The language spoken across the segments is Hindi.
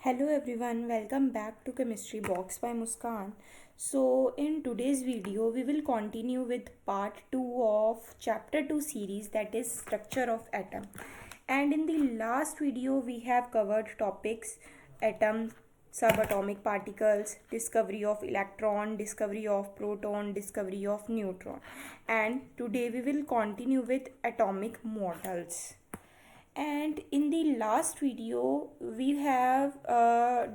Hello everyone, welcome back to Chemistry Box by Muskan. So, in today's video, we will continue with part 2 of chapter 2 series, that is structure of atom. And in the last video, we have covered topics atom, subatomic particles, discovery of electron, discovery of proton, discovery of neutron. And today we will continue with atomic models. And in the last video we have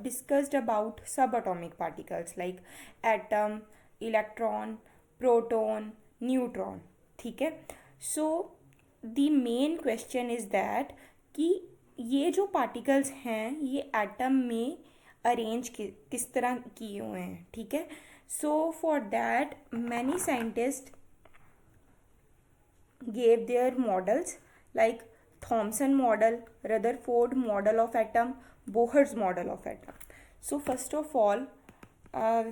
discussed about subatomic particles like atom, electron, proton, neutron. ठीक है. So the main question is that कि ये जो particles हैं ये एटम में अरेंज किस तरह किए हुए हैं. ठीक है. So for that many scientists gave their models like Thomson model, Rutherford model of atom, Bohr's model of atom. So first of all,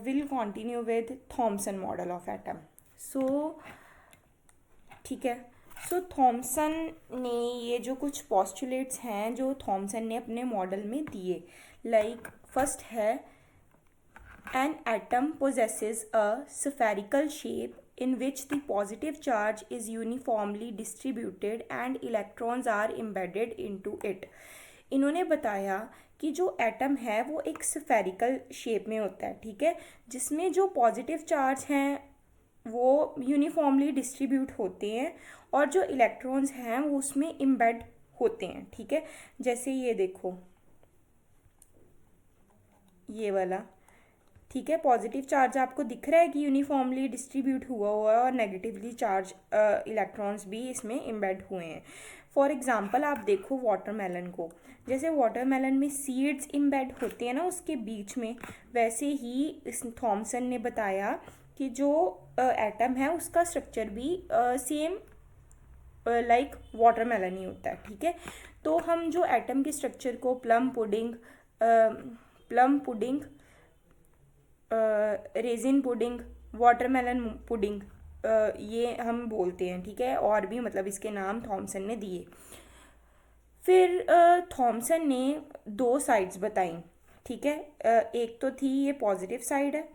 we will continue with Thomson model of atom. So ठीक है. सो थॉमसन ने ये जो कुछ पॉस्टुलेट्स हैं जो थॉमसन ने अपने मॉडल में दिए, लाइक फर्स्ट है an atom possesses a spherical shape in which the positive charge is uniformly distributed and electrons are embedded into it. इन्होंने बताया कि जो एटम है वो एक स्फेरिकल शेप में होता है. ठीक है. जिसमें जो पॉजिटिव चार्ज हैं वो यूनिफॉर्मली डिस्ट्रीब्यूट होते हैं और जो इलेक्ट्रॉन्स हैं वो उसमें एम्बेड होते हैं. ठीक है. जैसे ये देखो, ये वाला. ठीक है. पॉजिटिव चार्ज आपको दिख रहा है कि यूनिफॉर्मली डिस्ट्रीब्यूट हुआ है और नेगेटिवली चार्ज इलेक्ट्रॉन्स भी इसमें एम्बेड हुए हैं. फॉर एग्जांपल आप देखो वाटरमेलन को. जैसे वाटरमेलन में सीड्स एम्बेड होते हैं ना उसके बीच में, वैसे ही इस थॉमसन ने बताया कि जो एटम है उसका स्ट्रक्चर भी सेम लाइक वाटरमेलन ही होता है. ठीक है. तो हम जो एटम के स्ट्रक्चर को plum pudding, resin pudding, watermelon pudding ये हम बोलते हैं. ठीक है. और भी मतलब इसके नाम थॉमसन ने दिए. फिर थॉमसन ने दो साइड्स बताई. ठीक है. एक तो थी ये पॉजिटिव साइड है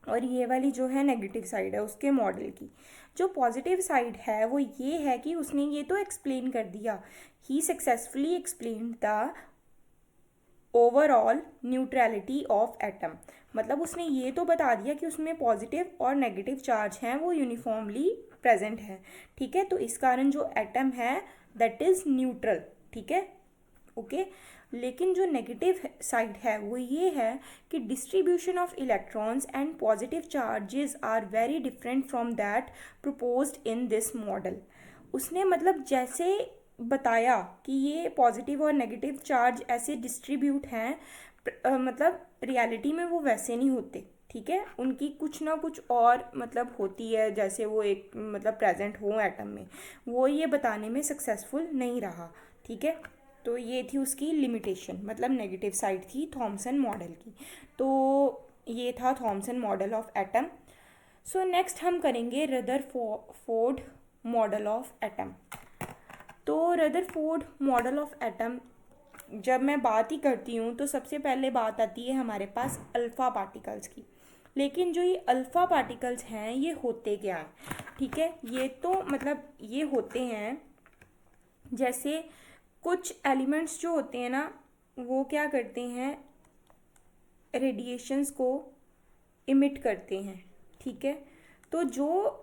और ये वाली जो है नेगेटिव साइड है उसके मॉडल की. जो पॉजिटिव साइड है वो ये है कि उसने ये तो एक्सप्लेन कर दिया, he successfully explain the overall neutrality of atom. मतलब उसने ये तो बता दिया कि उसमें पॉजिटिव और नेगेटिव चार्ज हैं वो यूनिफॉर्मली प्रेजेंट है. ठीक है. तो इस कारण जो एटम है दैट इज़ न्यूट्रल. ठीक है. ओके. लेकिन जो नेगेटिव साइड है वो ये है कि distribution of electrons and positive charges are very different from that proposed in this model. उसने मतलब जैसे बताया कि ये पॉजिटिव और नेगेटिव चार्ज ऐसे डिस्ट्रीब्यूट हैं, मतलब रियलिटी में वो वैसे नहीं होते. ठीक है. उनकी कुछ ना कुछ और मतलब होती है, जैसे वो एक मतलब प्रेजेंट हो एटम में, वो ये बताने में सक्सेसफुल नहीं रहा. ठीक है. तो ये थी उसकी लिमिटेशन, मतलब नेगेटिव साइड थी थॉमसन मॉडल की. तो ये था Thompson model of atom. So next हम करेंगे रदरफोर्ड मॉडल ऑफ एटम. तो रदरफोर्ड मॉडल ऑफ एटम जब मैं बात ही करती हूँ तो सबसे पहले बात आती है हमारे पास अल्फ़ा पार्टिकल्स की. लेकिन जो ये अल्फ़ा पार्टिकल्स हैं ये होते क्या हैं. ठीक है. ये तो मतलब ये होते हैं जैसे कुछ एलिमेंट्स जो होते हैं ना वो क्या करते हैं, रेडिएशंस को इमिट करते हैं. ठीक है. तो जो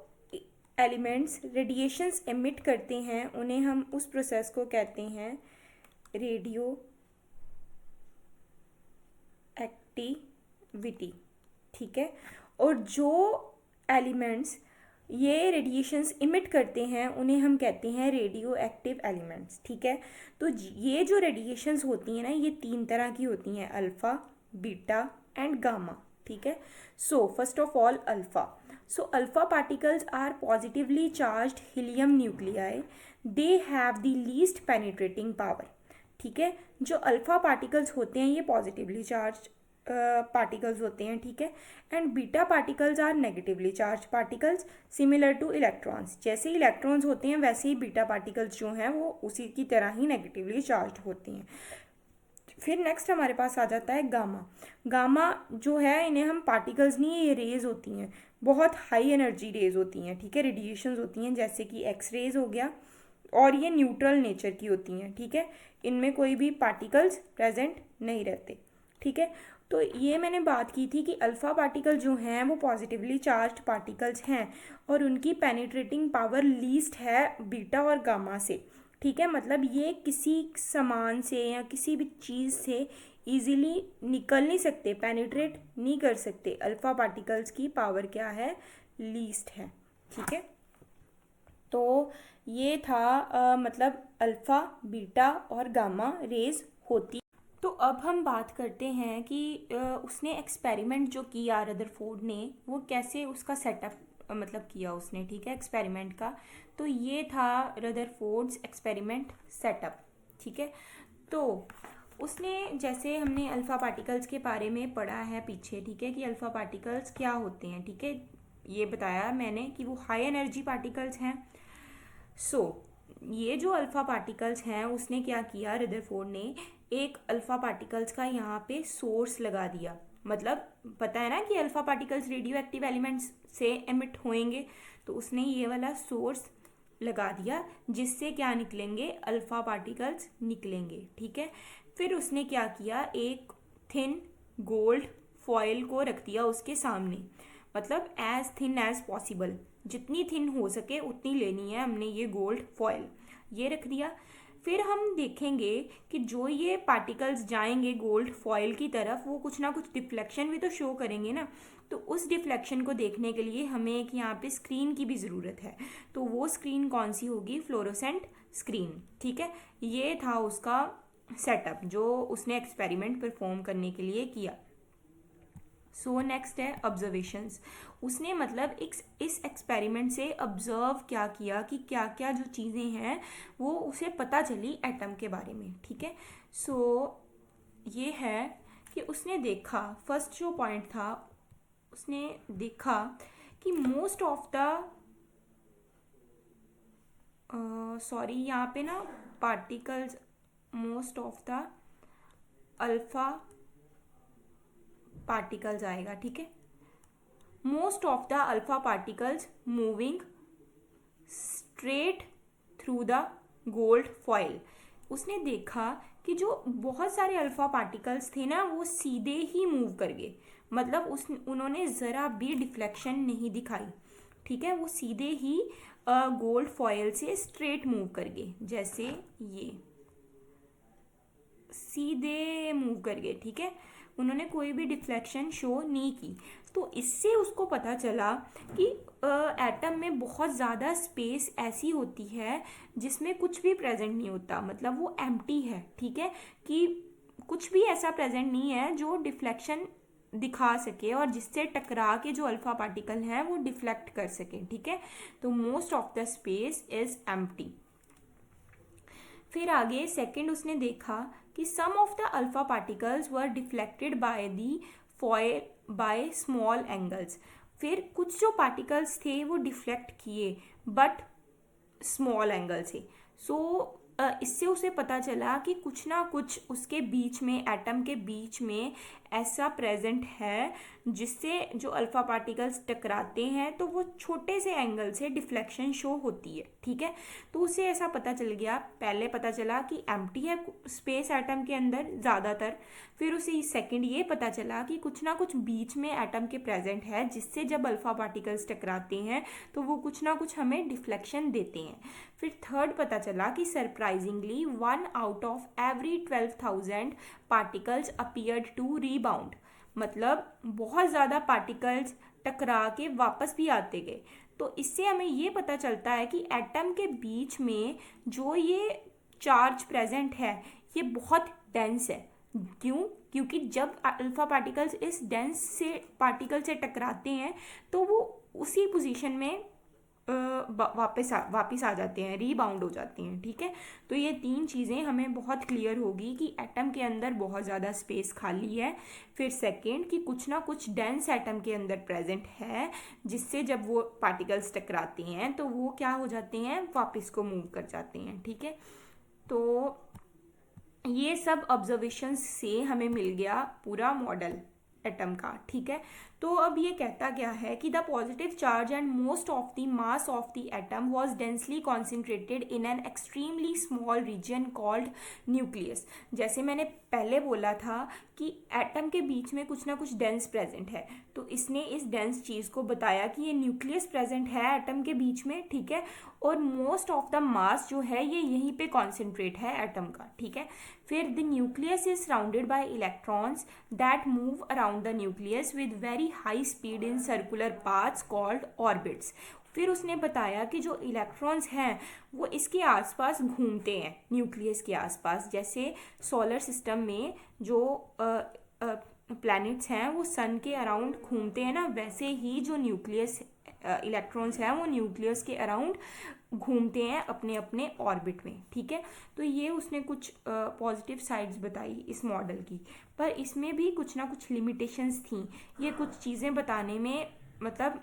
एलिमेंट्स रेडिएशंस इमिट करते हैं उन्हें हम उस प्रोसेस को कहते हैं रेडियो एक्टिविटी. ठीक है. और जो एलिमेंट्स ये रेडिएशंस इमिट करते हैं उन्हें हम कहते हैं रेडियो एक्टिव एलिमेंट्स. ठीक है. तो ये जो रेडिएशंस होती हैं ना ये तीन तरह की होती हैं, अल्फ़ा, बीटा एंड गामा. ठीक है. So first of all alpha. So alpha particles are positively charged helium nuclei. They have the least penetrating power. ठीक है. जो अल्फ़ा पार्टिकल्स होते हैं ये पॉजिटिवली चार्ज पार्टिकल्स होते हैं. ठीक है. And beta particles are negatively charge particles similar to electrons. जैसे इलेक्ट्रॉन्स होते हैं वैसे ही बीटा पार्टिकल्स जो हैं वो उसी की तरह ही नेगेटिवली चार्ज होती हैं. फिर नेक्स्ट हमारे पास आ जाता है गामा। गामा जो है, इन्हें हम पार्टिकल्स नहीं, ये रेज होती हैं, बहुत हाई एनर्जी रेज होती हैं, ठीक है, रेडिएशंस होती हैं, जैसे कि एक्स रेज हो गया, और ये न्यूट्रल नेचर की होती हैं, ठीक है, इनमें कोई भी पार्टिकल्स प्रेजेंट नहीं रहते, ठीक है। तो ये मैंने बात की थी कि अल्फ़ा पार्टिकल जो हैं वो पॉजिटिवली चार्ज्ड पार्टिकल्स हैं और उनकी पेनिट्रेटिंग पावर लीस्ट है बीटा और गामा से, ठीक है। मतलब ये किसी सामान से या किसी भी चीज़ से इजीली निकल नहीं सकते, पेनिट्रेट नहीं कर सकते, अल्फ़ा पार्टिकल्स की पावर क्या है, लीस्ट है, ठीक है। तो ये था मतलब अल्फ़ा, बीटा और गामा रेज होती। तो अब हम बात करते हैं कि उसने एक्सपेरिमेंट जो किया रदरफोर्ड ने, वो कैसे उसका सेटअप मतलब किया उसने, ठीक है, एक्सपेरिमेंट का। तो ये था रदरफोर्ड्स एक्सपेरिमेंट सेटअप, ठीक है। तो उसने, जैसे हमने अल्फ़ा पार्टिकल्स के बारे में पढ़ा है पीछे, ठीक है, कि अल्फ़ा पार्टिकल्स क्या होते हैं, ठीक है, ये बताया मैंने कि वो हाई एनर्जी पार्टिकल्स हैं। सो ये जो अल्फ़ा पार्टिकल्स हैं, उसने क्या किया, रदरफोर्ड ने एक अल्फ़ा पार्टिकल्स का यहाँ पे सोर्स लगा दिया। मतलब पता है ना कि alpha particles radio active elements से एमिट होएंगे, तो उसने ये वाला सोर्स लगा दिया जिससे क्या निकलेंगे, अल्फ़ा पार्टिकल्स निकलेंगे, ठीक है। फिर उसने क्या किया, एक थिन गोल्ड फॉयल को रख दिया उसके सामने, मतलब एज थिन एज पॉसिबल, जितनी थिन हो सके उतनी लेनी है हमने ये गोल्ड फॉयल, ये रख दिया। फिर हम देखेंगे कि जो ये पार्टिकल्स जाएंगे गोल्ड फॉयल की तरफ, वो कुछ ना कुछ डिफ्लेक्शन भी तो शो करेंगे ना। तो उस डिफ्लेक्शन को देखने के लिए हमें एक यहाँ पे स्क्रीन की भी ज़रूरत है। तो वो स्क्रीन कौन सी होगी, फ्लोरोसेंट स्क्रीन, ठीक है। ये था उसका सेटअप जो उसने एक्सपेरिमेंट परफॉर्म करने के लिए किया। सो नेक्स्ट है ऑब्जर्वेशंस। उसने मतलब इस एक्सपेरिमेंट से ऑब्जर्व क्या किया कि क्या क्या जो चीज़ें हैं वो उसे पता चली एटम के बारे में, ठीक है। सो ये है कि उसने देखा, फर्स्ट जो पॉइंट था, उसने देखा कि मोस्ट ऑफ द सॉरी यहाँ पे ना particles, most of the alpha particles आएगा, ठीक है। Most of the alpha particles moving straight through the gold foil. उसने देखा कि जो बहुत सारे अल्फा पार्टिकल्स थे ना, वो सीधे ही मूव कर गए, मतलब उन्होंने ज़रा भी डिफ्लेक्शन नहीं दिखाई, ठीक है, वो सीधे ही गोल्ड फॉयल से स्ट्रेट मूव कर गए, जैसे ये सीधे मूव कर गए, ठीक है, उन्होंने कोई भी डिफ्लेक्शन शो नहीं की। तो इससे उसको पता चला कि एटम में बहुत ज़्यादा स्पेस ऐसी होती है जिसमें कुछ भी प्रेजेंट नहीं होता, मतलब वो एम्प्टी है, ठीक है, कि कुछ भी ऐसा प्रेजेंट नहीं है जो डिफ्लेक्शन दिखा सके और जिससे टकरा के जो अल्फा पार्टिकल हैं वो डिफ्लेक्ट कर सके, ठीक है। तो most of the space is empty. फिर आगे सेकंड उसने देखा कि some of the alpha particles were deflected by the foil by small angles. फिर कुछ जो पार्टिकल्स थे वो डिफ्लेक्ट किए बट स्मॉल एंगल से। सो इससे उसे पता चला कि कुछ ना कुछ उसके बीच में, एटम के बीच में ऐसा प्रेजेंट है जिससे जो अल्फा पार्टिकल्स टकराते हैं तो वो छोटे से एंगल से डिफ्लेक्शन शो होती है, ठीक है। तो उसे ऐसा पता चल गया, पहले पता चला कि एम्प्टी है स्पेस एटम के अंदर ज़्यादातर, फिर उसे सेकंड ये पता चला कि कुछ ना कुछ बीच में एटम के प्रेजेंट है जिससे जब अल्फा पार्टिकल्स टकराते हैं तो वो कुछ ना कुछ हमें डिफ्लेक्शन देते हैं। फिर थर्ड पता चला कि surprisingly 1 out of every 12,000 particles appeared to rebound, मतलब बहुत ज़्यादा पार्टिकल्स टकरा के वापस भी आते गए। तो इससे हमें ये पता चलता है कि एटम के बीच में जो ये चार्ज प्रेजेंट है ये बहुत डेंस है। क्यों? क्योंकि जब अल्फा पार्टिकल्स इस डेंस से पार्टिकल से टकराते हैं तो वो उसी पोजीशन में वापस आ जाते हैं, रीबाउंड हो जाते हैं, ठीक है। तो ये तीन चीज़ें हमें बहुत क्लियर होगी कि एटम के अंदर बहुत ज़्यादा स्पेस खाली है। फिर सेकंड कि कुछ ना कुछ डेंस एटम के अंदर प्रेजेंट है जिससे जब वो पार्टिकल्स टकराते हैं तो वो क्या हो जाते हैं, वापस को मूव कर जाते हैं, ठीक है। तो ये सब ऑब्जर्वेशंस से हमें मिल गया पूरा मॉडल एटम का, ठीक है। तो अब ये कहता गया है कि the positive charge and most of the mass of the atom was densely concentrated in an extremely small reason called nucleus. जैसे मैंने पहले बोला था कि एटम के बीच में कुछ ना कुछ डेंस प्रेजेंट है, तो इसने इस डेंस चीज़ को बताया कि ये न्यूक्लियस प्रेजेंट है एटम के बीच में, ठीक है। और मोस्ट ऑफ द मास जो है ये यहीं पे कॉन्सेंट्रेट है एटम का, ठीक है। फिर the nucleus is surrounded by electrons that move around the nucleus with very high speed in circular paths called orbits. फिर उसने बताया कि जो इलेक्ट्रॉन्स हैं वो इसके आसपास घूमते हैं, न्यूक्लियस के आसपास। जैसे सोलर सिस्टम में जो प्लैनेट्स हैं वो सन के अराउंड घूमते हैं ना, वैसे ही जो न्यूक्लियस इलेक्ट्रॉन्स हैं वो न्यूक्लियस के अराउंड घूमते हैं अपने अपने ऑर्बिट में, ठीक है। तो ये उसने कुछ पॉजिटिव साइड्स बताई इस मॉडल की, पर इसमें भी कुछ ना कुछ लिमिटेशंस थी। ये कुछ चीज़ें बताने में मतलब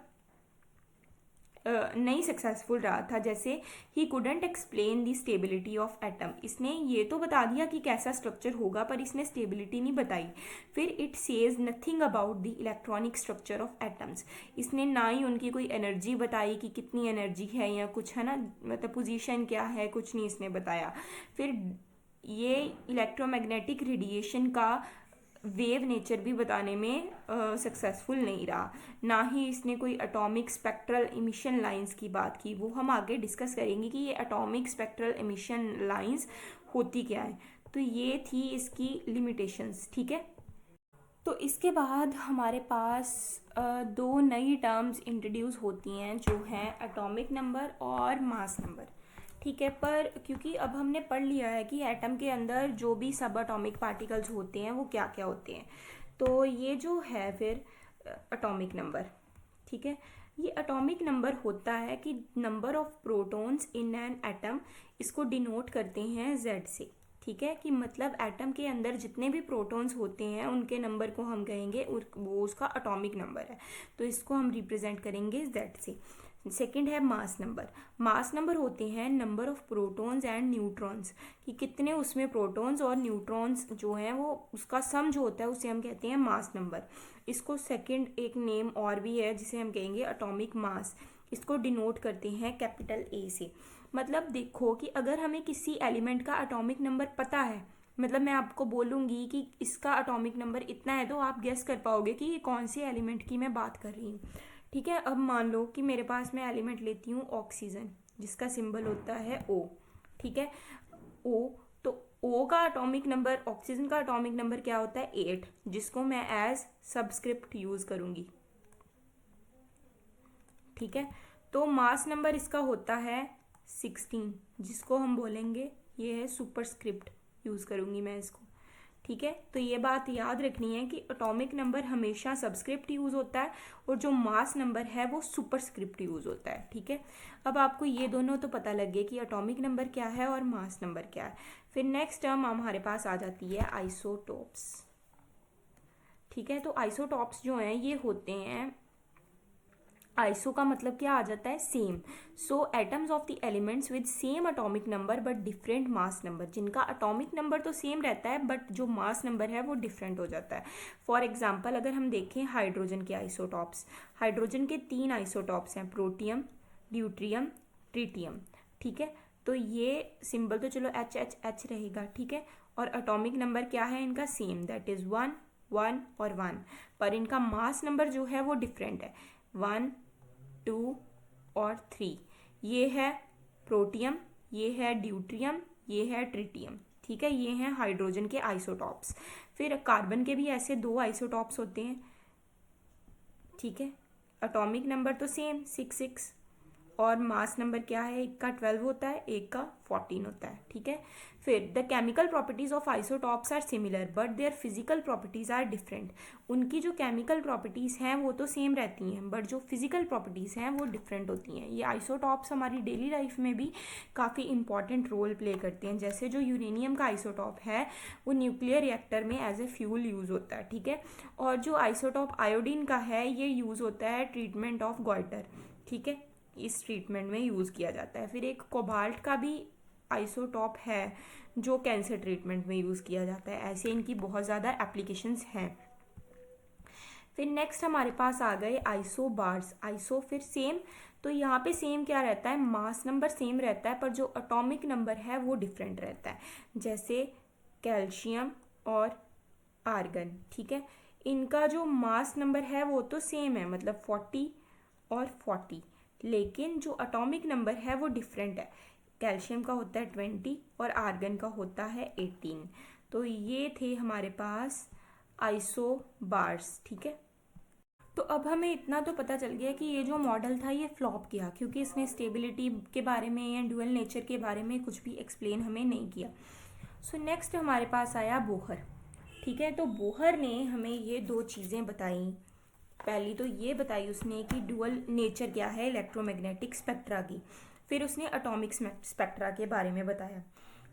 नहीं सक्सेसफुल रहा था। जैसे ही couldn't explain the stability of atom, इसने ये तो बता दिया कि कैसा स्ट्रक्चर होगा पर इसने स्टेबिलिटी नहीं बताई। फिर it says nothing about the electronic structure of atoms, इसने ना ही उनकी कोई एनर्जी बताई कि कितनी एनर्जी है या कुछ, है ना, मतलब पोजीशन क्या है, कुछ नहीं इसने बताया। फिर ये इलेक्ट्रोमैग्नेटिक रेडिएशन का वेव नेचर भी बताने में सक्सेसफुल नहीं रहा। ना ही इसने कोई एटॉमिक स्पेक्ट्रल इमिशन लाइंस की बात की, वो हम आगे डिस्कस करेंगे कि ये एटॉमिक स्पेक्ट्रल इमिशन लाइंस होती क्या है। तो ये थी इसकी लिमिटेशंस, ठीक है। तो इसके बाद हमारे पास दो नई टर्म्स इंट्रोड्यूस होती हैं जो हैं एटॉमिक नंबर और मास नंबर, ठीक है। पर क्योंकि अब हमने पढ़ लिया है कि एटम के अंदर जो भी सब एटॉमिक पार्टिकल्स होते हैं वो क्या क्या होते हैं, तो ये जो है फिर एटॉमिक नंबर, ठीक है। ये एटॉमिक नंबर होता है कि number of protons in an atom, इसको डिनोट करते हैं जेड से, ठीक है। कि मतलब एटम के अंदर जितने भी प्रोटॉन्स होते हैं उनके नंबर को हम कहेंगे वो उसका एटॉमिक नंबर है, तो इसको हम रिप्रेजेंट करेंगे जेड से। सेकंड है मास नंबर। मास नंबर होते हैं number of protons and neutrons, कि कितने उसमें प्रोटॉन्स और न्यूट्रॉन्स जो हैं वो उसका सम जो होता है उसे हम कहते हैं मास नंबर। इसको सेकंड एक नेम और भी है जिसे हम कहेंगे एटॉमिक मास, इसको डिनोट करते हैं कैपिटल ए से। मतलब देखो कि अगर हमें किसी एलिमेंट का एटॉमिक नंबर पता है, मतलब मैं आपको बोलूँगी कि इसका एटॉमिक नंबर इतना है, तो आप गेस कर पाओगे कि ये कौन से एलिमेंट की मैं बात कर रही हूँ, ठीक है। अब मान लो कि मेरे पास मैं एलिमेंट लेती हूँ ऑक्सीजन, जिसका सिंबल होता है O, ठीक है। O, तो O का एटॉमिक नंबर, ऑक्सीजन का एटॉमिक नंबर क्या होता है 8, जिसको मैं एज सबस्क्रिप्ट यूज करूँगी, ठीक है। तो मास नंबर इसका होता है 16, जिसको हम बोलेंगे ये है सुपरस्क्रिप्ट यूज करूँगी मैं इसको, ठीक है। तो ये बात याद रखनी है कि एटॉमिक नंबर हमेशा सबस्क्रिप्ट यूज होता है और जो मास नंबर है वो सुपरस्क्रिप्ट यूज होता है, ठीक है। अब आपको ये दोनों तो पता लग गए कि एटॉमिक नंबर क्या है और मास नंबर क्या है। फिर नेक्स्ट टर्म हमारे पास आ जाती है आइसोटोप्स, ठीक है। तो आइसोटोप्स जो हैं ये होते हैं, आइसो का मतलब क्या आ जाता है same, so atoms of the elements with same atomic number but different mass number, जिनका एटॉमिक नंबर तो सेम रहता है बट जो मास नंबर है वो डिफरेंट हो जाता है। फॉर एग्जांपल अगर हम देखें हाइड्रोजन के आइसोटॉप्स, हाइड्रोजन के 3 आइसोटॉप्स हैं, प्रोटियम, ड्यूट्रियम, ट्रिटियम, ठीक है। तो ये सिंबल तो चलो एच एच एच रहेगा, ठीक है। और एटॉमिक नंबर क्या है इनका सेम, दैट इज 1 1 और 1, पर इनका मास नंबर जो है वो डिफरेंट है, 1 2 और 3। ये है प्रोटियम, ये है ड्यूट्रियम, ये है ट्रिटियम, ठीक है। ये हैं हाइड्रोजन के आइसोटॉप्स। फिर कार्बन के भी ऐसे 2 आइसोटॉप्स होते हैं, ठीक है। एटॉमिक नंबर तो सेम 6 6 और मास नंबर क्या है, एक का 12 होता है, एक का 14 होता है, ठीक है। फिर the chemical properties of isotopes are similar but their physical properties are different, उनकी जो केमिकल प्रॉपर्टीज हैं वो तो सेम रहती हैं बट जो फिजिकल प्रॉपर्टीज हैं वो डिफरेंट होती हैं। ये आइसोटॉप्स हमारी डेली लाइफ में भी काफ़ी इंपॉर्टेंट रोल प्ले करते हैं। जैसे जो यूरेनियम का आइसोटॉप है वो न्यूक्लियर रिएक्टर में एज ए फ्यूल यूज़ होता है, ठीक है। और जो आइसोटॉप आयोडीन का है ये यूज़ होता है ट्रीटमेंट ऑफ गॉइटर, ठीक है, इस ट्रीटमेंट में यूज़ किया जाता है। फिर एक कोबाल्ट का भी आइसोटॉप है जो कैंसर ट्रीटमेंट में यूज़ किया जाता है। ऐसे इनकी बहुत ज़्यादा एप्लीकेशंस हैं। फिर नेक्स्ट हमारे पास आ गए आइसो बार्स। आइसो फिर सेम, तो यहाँ पे सेम क्या रहता है, मास नंबर सेम रहता है पर जो एटॉमिक नंबर है वो डिफरेंट रहता है। जैसे कैल्शियम और आर्गन, ठीक है, इनका जो मास नंबर है वो तो सेम है, मतलब 40 और 40, लेकिन जो एटॉमिक नंबर है वो डिफरेंट है। कैल्शियम का होता है 20 और आर्गन का होता है 18। तो ये थे हमारे पास आइसो बार्स, ठीक है। तो अब हमें इतना तो पता चल गया कि ये जो मॉडल था ये फ्लॉप किया, क्योंकि इसने स्टेबिलिटी के बारे में या ड्यूअल नेचर के बारे में कुछ भी एक्सप्लेन हमें नहीं किया। सो नेक्स्ट हमारे पास आया बोहर, ठीक है। तो बोहर ने हमें ये दो चीज़ें बताई। पहली तो ये बताई उसने कि ड्यूअल नेचर क्या है इलेक्ट्रोमैग्नेटिक स्पेक्ट्रा की, फिर उसने एटॉमिक स्पेक्ट्रा के बारे में बताया,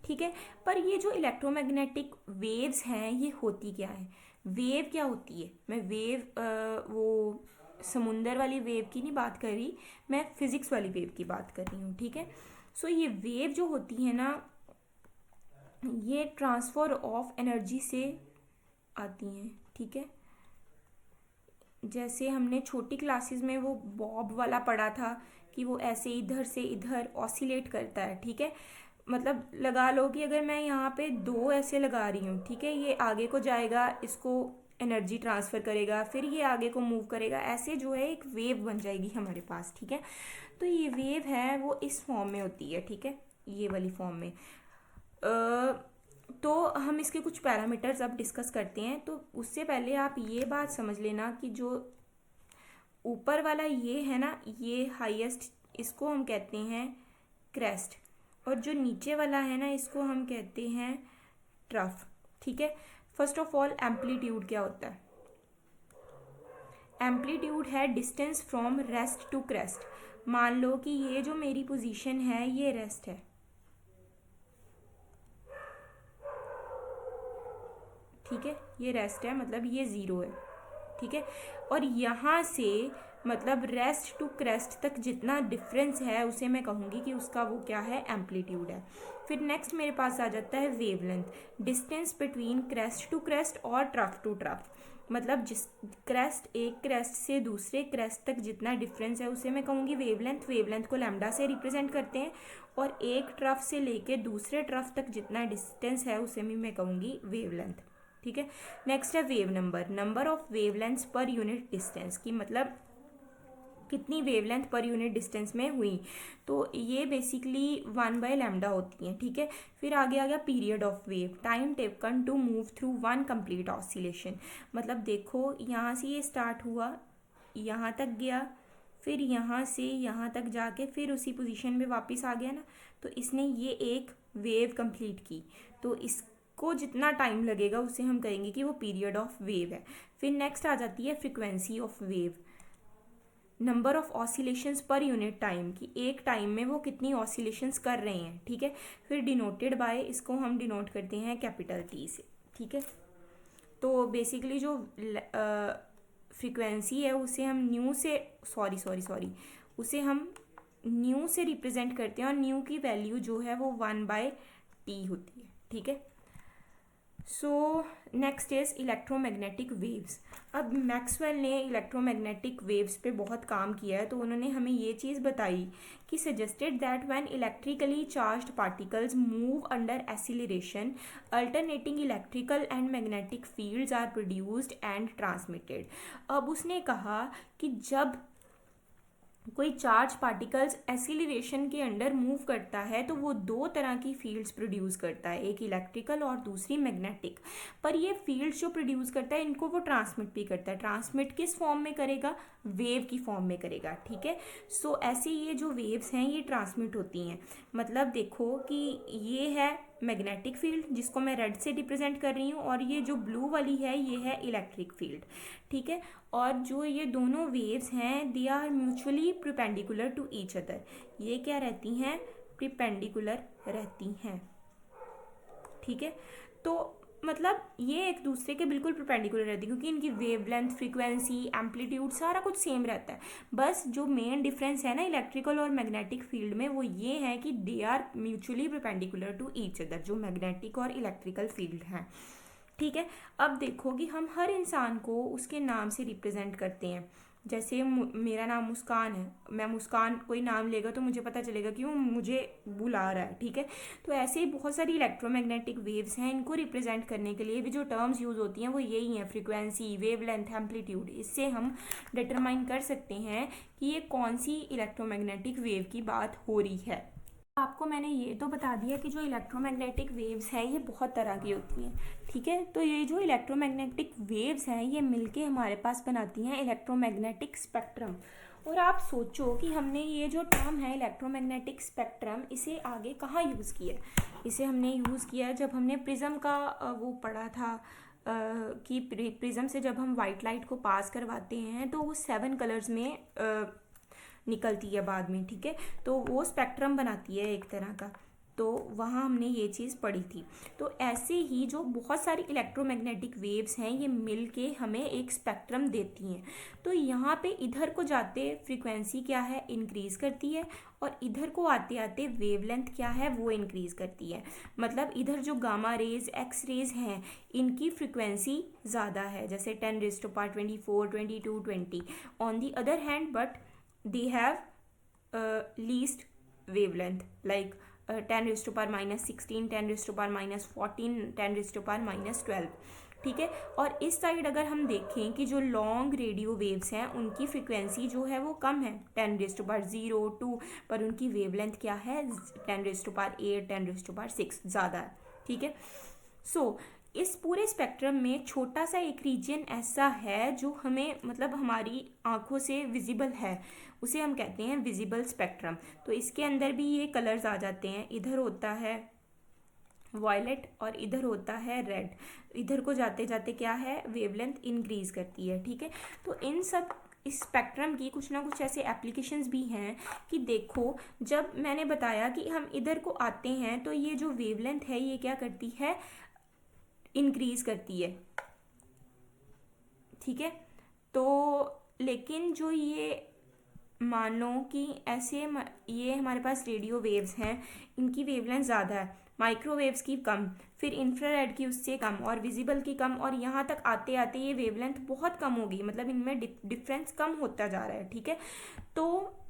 ठीक है। पर ये जो इलेक्ट्रोमैग्नेटिक वेव्स हैं ये होती क्या है, वेव क्या होती है, मैं वेव वो समुंदर वाली वेव की नहीं बात कर रही, मैं फिजिक्स वाली वेव की बात कर रही हूँ, ठीक है। सो ये वेव जो होती है ना, ये ट्रांसफर ऑफ एनर्जी से आती हैं, ठीक है। जैसे हमने छोटी क्लासेस में वो बॉब वाला पढ़ा था कि वो ऐसे इधर से इधर ऑसिलेट करता है, ठीक है। मतलब लगा लो कि अगर मैं यहाँ पे दो ऐसे लगा रही हूँ, ठीक है, ये आगे को जाएगा, इसको एनर्जी ट्रांसफ़र करेगा, फिर ये आगे को मूव करेगा, ऐसे जो है एक वेव बन जाएगी हमारे पास, ठीक है। तो ये वेव है वो इस फॉर्म में होती है, ठीक है, ये वाली फॉर्म में। तो हम इसके कुछ पैरामीटर्स अब डिस्कस करते हैं। तो उससे पहले आप ये बात समझ लेना कि जो ऊपर वाला ये है ना, ये हाईएस्ट, इसको हम कहते हैं क्रेस्ट, और जो नीचे वाला है ना इसको हम कहते हैं ट्रफ, ठीक है। फर्स्ट ऑफ ऑल एम्पलीट्यूड क्या होता है, एम्पलीट्यूड है distance from rest to crest. मान लो कि ये जो मेरी पोजीशन है ये रेस्ट है, ठीक है, ये रेस्ट है, मतलब ये ज़ीरो है, ठीक है। और यहाँ से मतलब रेस्ट टू क्रेस्ट तक जितना डिफरेंस है उसे मैं कहूँगी कि उसका वो क्या है, एम्पलीट्यूड है। फिर नेक्स्ट मेरे पास आ जाता है wavelength, distance between crest to crest और ट्रफ टू ट्रफ। मतलब जिस क्रेस्ट, एक क्रेस्ट से दूसरे क्रेस्ट तक जितना डिफरेंस है उसे मैं कहूँगी वेवलेंथ। वेवलेंथ को लैम्डा से रिप्रेजेंट करते हैं, और एक ट्रफ से लेके दूसरे ट्रफ तक जितना डिस्टेंस है उसे भी मैं कहूँगी वेवलेंथ, ठीक है। नेक्स्ट है wave number, number of wavelengths per unit distance की, मतलब कितनी वेवलेंथ पर यूनिट डिस्टेंस में हुई, तो ये बेसिकली 1/λ होती है, ठीक है। फिर आगे आ गया period of wave, time taken to move through one complete oscillation. मतलब देखो यहाँ से ये स्टार्ट हुआ, यहाँ तक गया, फिर यहाँ से यहाँ तक जाके फिर उसी पोजीशन में वापस आ गया ना, तो इसने ये एक वेव कंप्लीट की, तो इसको जितना टाइम लगेगा उसे हम कहेंगे कि वो पीरियड ऑफ वेव है। फिर नेक्स्ट आ जाती है frequency of wave, number of oscillations per unit time की, एक टाइम में वो कितनी ऑसिलेशंस कर रहे हैं, ठीक है। फिर डिनोटेड बाय, इसको हम डिनोट करते हैं कैपिटल टी से, ठीक है। तो बेसिकली जो फ्रीक्वेंसी है उसे हम न्यू से सॉरी उसे हम न्यू से रिप्रेजेंट करते हैं, और न्यू की वैल्यू जो है वो 1/t होती है, ठीक है। So next is electromagnetic waves. अब मैक्सवेल ने इलेक्ट्रोमैग्नेटिक वेव्स पे बहुत काम किया है, तो उन्होंने हमें ये चीज़ बताई कि suggested that when electrically charged particles move under acceleration alternating electrical and magnetic fields are produced and transmitted. अब उसने कहा कि जब कोई चार्ज पार्टिकल्स एक्सीलरेशन के अंडर मूव करता है तो वो दो तरह की फील्ड्स प्रोड्यूस करता है, एक इलेक्ट्रिकल और दूसरी मैग्नेटिक। पर ये फील्ड्स जो प्रोड्यूस करता है इनको वो ट्रांसमिट भी करता है। ट्रांसमिट किस फॉर्म में करेगा, वेव की फॉर्म में करेगा, ठीक है। सो ऐसे ये जो वेव्स हैं ये ट्रांसमिट होती हैं। मतलब देखो कि ये है मैग्नेटिक फील्ड जिसको मैं रेड से रिप्रेजेंट कर रही हूँ, और ये जो ब्लू वाली है ये है इलेक्ट्रिक फील्ड, ठीक है। और जो ये दोनों वेव्स हैं they are mutually perpendicular to each other, ये क्या रहती हैं, परपेंडिकुलर रहती हैं, ठीक है। तो मतलब ये एक दूसरे के बिल्कुल परपेंडिकुलर रहती है, क्योंकि इनकी वेवलेंथ, फ्रीक्वेंसी, एम्पलीट्यूड सारा कुछ सेम रहता है। बस जो मेन डिफरेंस है ना इलेक्ट्रिकल और मैग्नेटिक फील्ड में, वो ये है कि they are mutually perpendicular to each other, जो मैग्नेटिक और इलेक्ट्रिकल फील्ड हैं। ठीक है। अब देखो कि हम हर इंसान को उसके नाम से रिप्रेजेंट करते हैं। जैसे मेरा नाम मुस्कान है, मैं मुस्कान, कोई नाम लेगा तो मुझे पता चलेगा कि वो मुझे बुला रहा है। ठीक है। तो ऐसे ही बहुत सारी इलेक्ट्रोमैग्नेटिक वेव्स हैं, इनको रिप्रेजेंट करने के लिए भी जो टर्म्स यूज़ होती हैं वो यही हैं, फ्रीक्वेंसी, वेवलेंथ, एम्पलीट्यूड। इससे हम डिटरमाइन कर सकते हैं कि ये कौन सी इलेक्ट्रोमैग्नेटिक वेव की बात हो रही है। आपको मैंने ये तो बता दिया कि जो इलेक्ट्रोमैग्नेटिक वेव्स हैं ये बहुत तरह की होती हैं। ठीक है। तो ये जो इलेक्ट्रोमैग्नेटिक वेव्स हैं ये मिलके हमारे पास बनाती हैं इलेक्ट्रोमैग्नेटिक स्पेक्ट्रम। और आप सोचो कि हमने ये जो टर्म है इलेक्ट्रोमैग्नेटिक स्पेक्ट्रम, इसे आगे कहाँ यूज़ किया है। इसे हमने यूज़ किया जब हमने प्रिज्म का वो पढ़ा था, कि प्रिज्म से जब हम वाइट लाइट को पास करवाते हैं तो वो 7 कलर्स में निकलती है बाद में। ठीक है। तो वो स्पेक्ट्रम बनाती है एक तरह का, तो वहाँ हमने ये चीज़ पढ़ी थी। तो ऐसे ही जो बहुत सारी इलेक्ट्रोमैग्नेटिक वेव्स हैं ये मिल के हमें एक स्पेक्ट्रम देती हैं। तो यहाँ पे इधर को जाते फ्रीक्वेंसी क्या है, इंक्रीज़ करती है, और इधर को आते आते वेवलेंथ क्या है, वो इंक्रीज़ करती है। मतलब इधर जो गामा रेज, एक्स रेज हैं, इनकी फ्रीक्वेंसी ज़्यादा है, जैसे 10⁻²⁴, 22, 20 on the other hand, but they have least wavelength, like 10⁻⁻16, 10⁻⁻14, 10⁻⁻12। ठीक है। और इस साइड अगर हम देखें कि जो लॉन्ग रेडियो वेव्स हैं उनकी फ्रीक्वेंसी जो है वो कम है, 10⁻02, पर उनकी वेवलेंथ क्या है, 10⁸, 10⁶ ज़्यादा है। ठीक है। सो इस पूरे स्पेक्ट्रम में छोटा सा एक रीजन ऐसा है जो हमें, मतलब हमारी आंखों से विजिबल है, उसे हम कहते हैं विजिबल स्पेक्ट्रम। तो इसके अंदर भी ये कलर्स आ जाते हैं, इधर होता है वॉयलेट और इधर होता है रेड। इधर को जाते जाते क्या है, वेवलेंथ इंक्रीज करती है। ठीक है। तो इन सब इस स्पेक्ट्रम की कुछ ना कुछ ऐसे एप्लीकेशंस भी हैं कि देखो, जब मैंने बताया कि हम इधर को आते हैं तो ये जो वेवलेंथ है ये क्या करती है, इंक्रीज करती है। ठीक है। तो लेकिन जो ये मान लो कि ऐसे ये हमारे पास रेडियो वेव्स हैं, इनकी वेवलेंथ ज़्यादा है, माइक्रोवेव्स की कम, फिर इंफ्रारेड की उससे कम, और विजिबल की कम, और यहाँ तक आते आते ये वेवलेंथ बहुत कम होगी, मतलब इनमें डिफरेंस कम होता जा रहा है। ठीक है। तो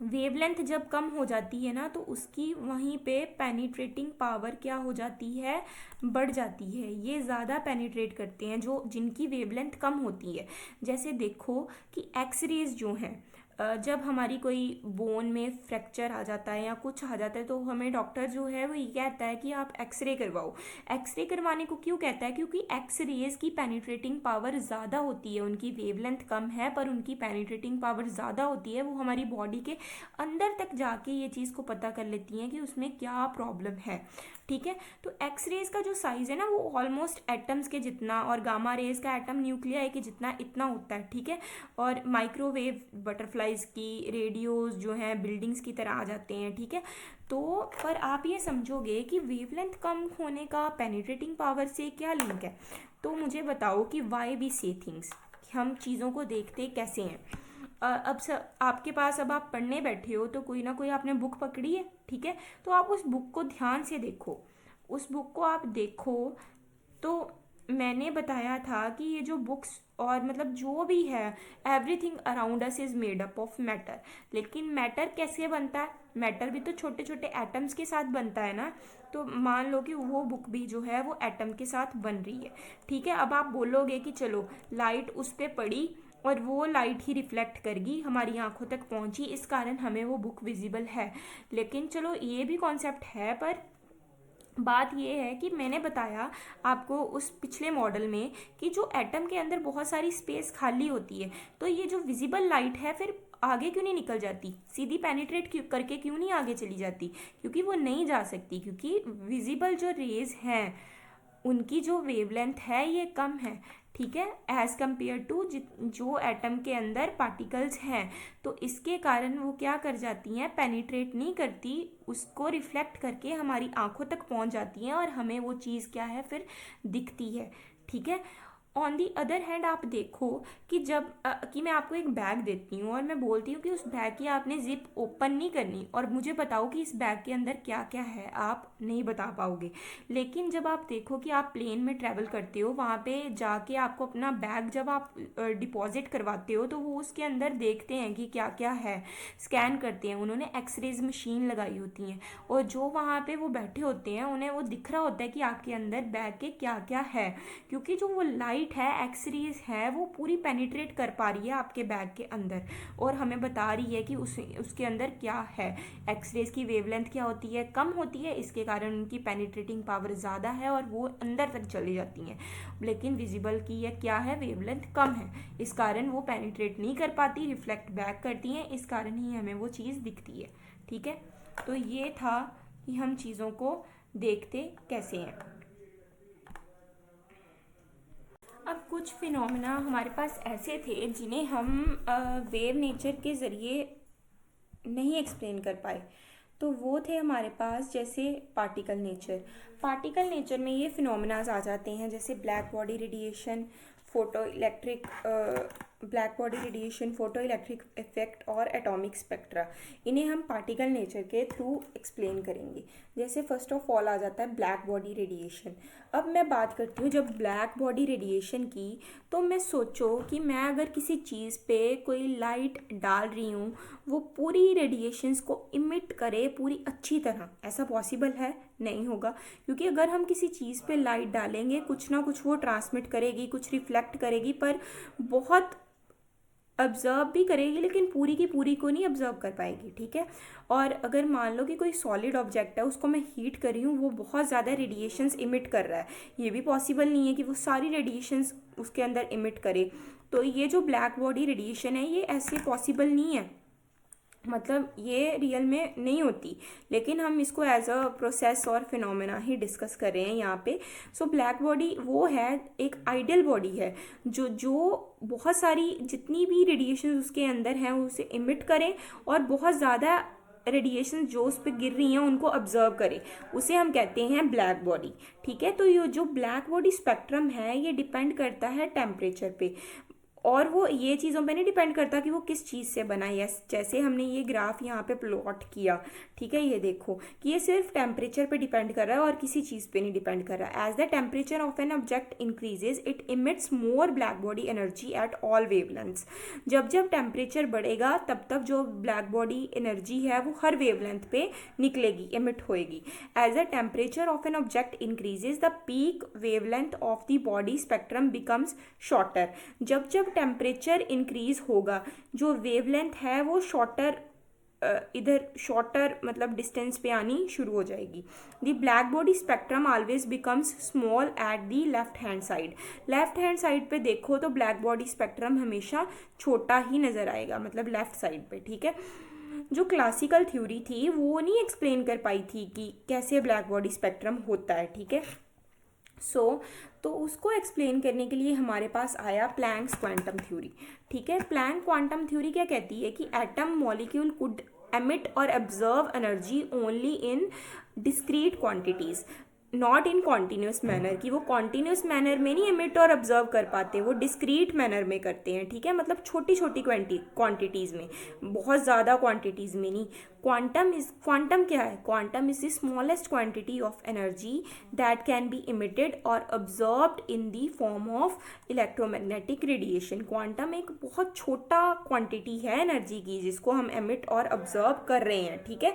वेवलेंथ जब कम हो जाती है ना तो उसकी वहीं पे पेनिट्रेटिंग पावर क्या हो जाती है, बढ़ जाती है। ये ज़्यादा पेनिट्रेट करते हैं जो जिनकी वेवलेंथ कम होती है। जैसे देखो कि एक्स रेज जो हैं, जब हमारी कोई बोन में फ्रैक्चर आ जाता है या कुछ आ जाता है तो हमें डॉक्टर जो है वो ये कहता है कि आप एक्सरे करवाओ। एक्सरे करवाने को क्यों कहता है, क्योंकि एक्स रेज की पेनिट्रेटिंग पावर ज़्यादा होती है, उनकी वेवलेंथ कम है पर उनकी पेनिट्रेटिंग पावर ज़्यादा होती है। वो हमारी बॉडी के अंदर तक जाके ये चीज़ को पता कर लेती हैं कि उसमें क्या प्रॉब्लम है। ठीक है। तो एक्स रेज का जो साइज़ है ना वो ऑलमोस्ट एटम्स के जितना, और गामा रेज का एटम न्यूक्लियाई के जितना इतना होता है। ठीक है। और माइक्रोवेव बटरफ्लाइज की रेडियोज जो हैं बिल्डिंग्स की तरह आ जाते हैं। ठीक है। तो पर आप ये समझोगे कि वेवलेंथ कम होने का पेनिट्रेटिंग पावर से क्या लिंक है। तो मुझे बताओ कि वाई वी सी थिंग्स, हम चीज़ों को देखते कैसे हैं। अब आपके पास, अब आप पढ़ने बैठे हो तो कोई ना कोई आपने बुक पकड़ी है। ठीक है। तो आप उस बुक को ध्यान से देखो, उस बुक को आप देखो। तो मैंने बताया था कि ये जो बुक्स और मतलब जो भी है, everything around us is made up of matter. लेकिन मैटर कैसे बनता है, मैटर भी तो छोटे छोटे एटम्स के साथ बनता है ना। तो मान लो कि वो बुक भी जो है वो एटम के साथ बन रही है। ठीक है। अब आप बोलोगे कि चलो लाइट उस पर पड़ी और वो लाइट ही रिफ्लेक्ट करगी, हमारी आंखों तक पहुंची, इस कारण हमें वो बुक विजिबल है। लेकिन चलो ये भी कॉन्सेप्ट है, पर बात ये है कि मैंने बताया आपको उस पिछले मॉडल में कि जो एटम के अंदर बहुत सारी स्पेस खाली होती है, तो ये जो विजिबल लाइट है फिर आगे क्यों नहीं निकल जाती, सीधी पेनिट्रेट करके क्यों नहीं आगे चली जाती, क्योंकि वो नहीं जा सकती, क्योंकि विजिबल जो रेज हैं उनकी जो वेवलेंथ है ये कम है, ठीक है, एज कम्पेयर टू जो एटम के अंदर पार्टिकल्स हैं। तो इसके कारण वो क्या कर जाती हैं, पेनिट्रेट नहीं करती, उसको रिफ्लेक्ट करके हमारी आंखों तक पहुंच जाती हैं और हमें वो चीज़ क्या है फिर दिखती है, ठीक है। ऑन दी अदर हैंड आप देखो कि कि मैं आपको एक बैग देती हूँ और मैं बोलती हूँ कि उस बैग की आपने जिप ओपन नहीं करनी और मुझे बताओ कि इस बैग के अंदर क्या क्या है, आप नहीं बता पाओगे। लेकिन जब आप देखो कि आप प्लेन में ट्रैवल करते हो, वहाँ पे जाके आपको अपना बैग जब आप डिपॉजिट करवाते हो तो वो उसके अंदर देखते हैं कि क्या क्या है, स्कैन करते हैं, उन्होंने एक्सरेज मशीन लगाई होती हैं और जो वहाँ पे वो बैठे होते हैं उन्हें वो दिख रहा होता है कि आपके अंदर बैग के क्या क्या है, क्योंकि जो वो लाइट है, एक्सरेज है, वो पूरी पेनिट्रेट कर पा रही है आपके बैग के अंदर और हमें बता रही है कि उसके अंदर क्या है। एक्सरेज की वेवलेंथ क्या होती है, कम होती है, इसके कारण उनकी पेनिट्रेटिंग पावर ज़्यादा है और वो अंदर तक चली जाती हैं। लेकिन विजिबल की यह क्या है, वेवलेंथ कम है, इस कारण वो पेनिट्रेट नहीं कर पाती, रिफ्लेक्ट बैक करती हैं, इस कारण ही हमें वो चीज़ दिखती है, ठीक है। तो ये था कि हम चीज़ों को देखते कैसे हैं। अब कुछ फिनोमेना हमारे पास ऐसे थे जिन्हें हम वेव नेचर के ज़रिए नहीं एक्सप्लेन कर पाए। तो वो थे हमारे पास जैसे पार्टिकल नेचर। पार्टिकल नेचर में ये फिनोमेनाज आ जाते हैं जैसे black body radiation, photo electric effect और एटॉमिक स्पेक्ट्रा। इन्हें हम पार्टिकल नेचर के थ्रू एक्सप्लेन करेंगे। जैसे फर्स्ट ऑफ ऑल आ जाता है ब्लैक बॉडी रेडिएशन। अब मैं बात करती हूँ जब ब्लैक बॉडी रेडिएशन की, तो मैं सोचो कि मैं अगर किसी चीज़ पे कोई लाइट डाल रही हूँ, वो पूरी रेडिएशंस को इमिट करे पूरी अच्छी तरह, ऐसा पॉसिबल है? नहीं होगा, क्योंकि अगर हम किसी चीज़ पे लाइट डालेंगे कुछ ना कुछ वो ट्रांसमिट करेगी, कुछ रिफ्लेक्ट करेगी, पर बहुत ऑब्जर्व भी करेगी लेकिन पूरी की पूरी को नहीं ऑब्जर्व कर पाएगी, ठीक है। और अगर मान लो कि कोई सॉलिड ऑब्जेक्ट है, उसको मैं हीट कर रही हूँ, वो बहुत ज़्यादा रेडिएशंस इमिट कर रहा है, ये भी पॉसिबल नहीं है कि वो सारी रेडिएशंस उसके अंदर इमिट करे। तो ये जो ब्लैक बॉडी रेडिएशन है ये ऐसे पॉसिबल नहीं है, मतलब ये रियल में नहीं होती, लेकिन हम इसको एज अ प्रोसेस और फिनोमेना ही डिस्कस कर रहे हैं यहाँ पे। सो ब्लैक बॉडी वो है, एक आइडियल बॉडी है जो बहुत सारी जितनी भी रेडिएशन उसके अंदर हैं उसे इमिट करें और बहुत ज़्यादा रेडिएशन जो उस पर गिर रही हैं उनको ऑब्जर्व करें, उसे हम कहते हैं ब्लैक बॉडी, ठीक है। तो ये जो ब्लैक बॉडी स्पेक्ट्रम है ये डिपेंड करता है टेम्परेचर पे, और वो ये चीज़ों पे नहीं डिपेंड करता कि वो किस चीज़ से बना है। जैसे हमने ये ग्राफ यहाँ पे प्लॉट किया, ठीक है, ये देखो कि ये सिर्फ टेम्परेचर पे डिपेंड कर रहा है और किसी चीज़ पे नहीं डिपेंड कर रहा है। As the temperature of an object increases it emits more black body energy at all wavelengths. जब जब टेम्परेचर बढ़ेगा तब तब जो ब्लैक बॉडी एनर्जी है वो हर वेवलेंथ पे निकलेगी, इमिट होएगी। As the temperature of an object increases the peak wavelength of the body spectrum becomes shorter. जब जब टेम्परेचर इंक्रीज होगा जो वेवलेंथ है वो शॉर्टर मतलब डिस्टेंस पे आनी शुरू हो जाएगी। The black body spectrum always becomes small at the left hand side. Left hand side पे देखो तो ब्लैक बॉडी स्पेक्ट्रम हमेशा छोटा ही नजर आएगा, मतलब लेफ्ट साइड पे, ठीक है। जो क्लासिकल थ्योरी थी वो नहीं एक्सप्लेन कर पाई थी कि कैसे ब्लैक बॉडी स्पेक्ट्रम होता है, ठीक है। तो उसको एक्सप्लेन करने के लिए हमारे पास आया प्लैंक्स क्वांटम थ्योरी, ठीक है। प्लैंक क्वांटम थ्योरी क्या कहती है कि एटम मॉलिक्यूल कुड emit और observe energy only in discrete quantities, not in continuous manner, कि वो कॉन्टीन्यूस मैनर में नहीं एमिट और ऑब्जर्व कर पाते, वो डिस्क्रीट मैनर में करते हैं, ठीक है, मतलब छोटी छोटी क्वांटिटीज़ में, बहुत ज़्यादा क्वांटिटीज़ में नहीं। क्वांटम क्या है? Quantum is the smallest quantity of energy that can be emitted और observed in the form of electromagnetic radiation. Quantum एक बहुत छोटा क्वांटिटी है एनर्जी की जिसको हम एमिट और ऑब्जर्व कर रहे हैं, ठीक है।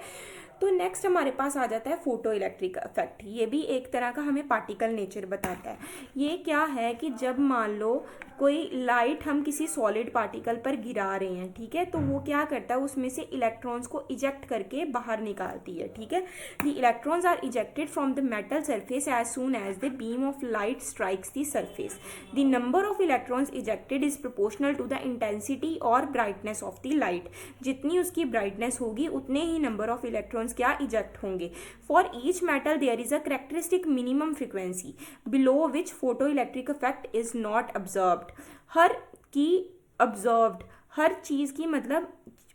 तो नेक्स्ट हमारे पास आ जाता है फोटो इलेक्ट्रिक इफेक्ट। ये भी एक तरह का हमें पार्टिकल नेचर बताता है। ये क्या है कि जब मान लो कोई लाइट हम किसी सॉलिड पार्टिकल पर गिरा रहे हैं, ठीक है, तो वो क्या करता है, उसमें से इलेक्ट्रॉन्स को इजेक्ट करके बाहर निकालती है, ठीक है। The electrons are ejected from the metal surface as soon as the beam of light strikes the surface. The number of electrons ejected is proportional to the intensity और ब्राइटनेस ऑफ द लाइट। जितनी उसकी ब्राइटनेस होगी उतने ही नंबर ऑफ इलेक्ट्रॉन्स क्या इजेक्ट होंगे। For each metal there is a characteristic minimum frequency below which photo electric effect is not observed. हर चीज़ की मतलब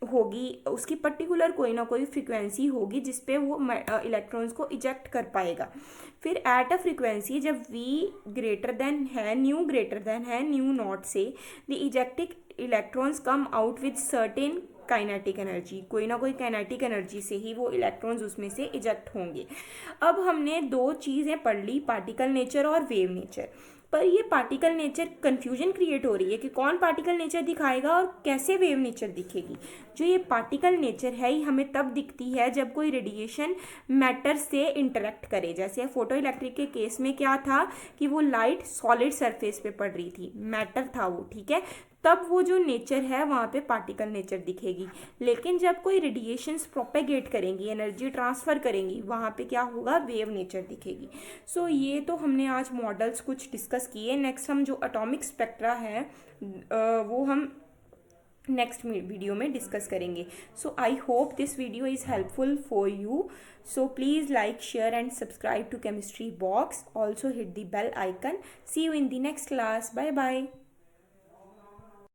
होगी, उसकी पर्टिकुलर कोई ना कोई फ्रिक्वेंसी होगी जिस पे वो इलेक्ट्रॉन्स को इजेक्ट कर पाएगा। फिर एट अ फ्रिक्वेंसी जब वी ग्रेटर देन है न्यू नॉट से the ejected electrons come out with certain kinetic energy. कोई ना कोई काइनेटिक एनर्जी से ही वो इलेक्ट्रॉन्स उसमें से इजेक्ट होंगे। अब हमने दो चीज़ें पढ़ ली, पार्टिकल नेचर और वेव नेचर। पर ये पार्टिकल नेचर कन्फ्यूजन क्रिएट हो रही है कि कौन पार्टिकल नेचर दिखाएगा और कैसे वेव नेचर दिखेगी। जो ये पार्टिकल नेचर है ये हमें तब दिखती है जब कोई रेडिएशन मैटर से इंटरेक्ट करे। जैसे फोटो इलेक्ट्रिक के केस में क्या था कि वो लाइट सॉलिड सरफेस पे पड़ रही थी, मैटर था वो, ठीक है, तब वो जो नेचर है वहाँ पे पार्टिकल नेचर दिखेगी। लेकिन जब कोई रेडिएशंस प्रोपेगेट करेंगी, एनर्जी ट्रांसफ़र करेंगी, वहाँ पे क्या होगा, वेव नेचर दिखेगी। सो ये तो हमने आज मॉडल्स कुछ डिस्कस किए। नेक्स्ट हम जो एटॉमिक स्पेक्ट्रा है वो हम नेक्स्ट वीडियो में डिस्कस करेंगे। So I hope this video is helpful for you. So please like, share and subscribe to Chemistry Box. Also hit the bell icon. See you in the next class. Bye bye.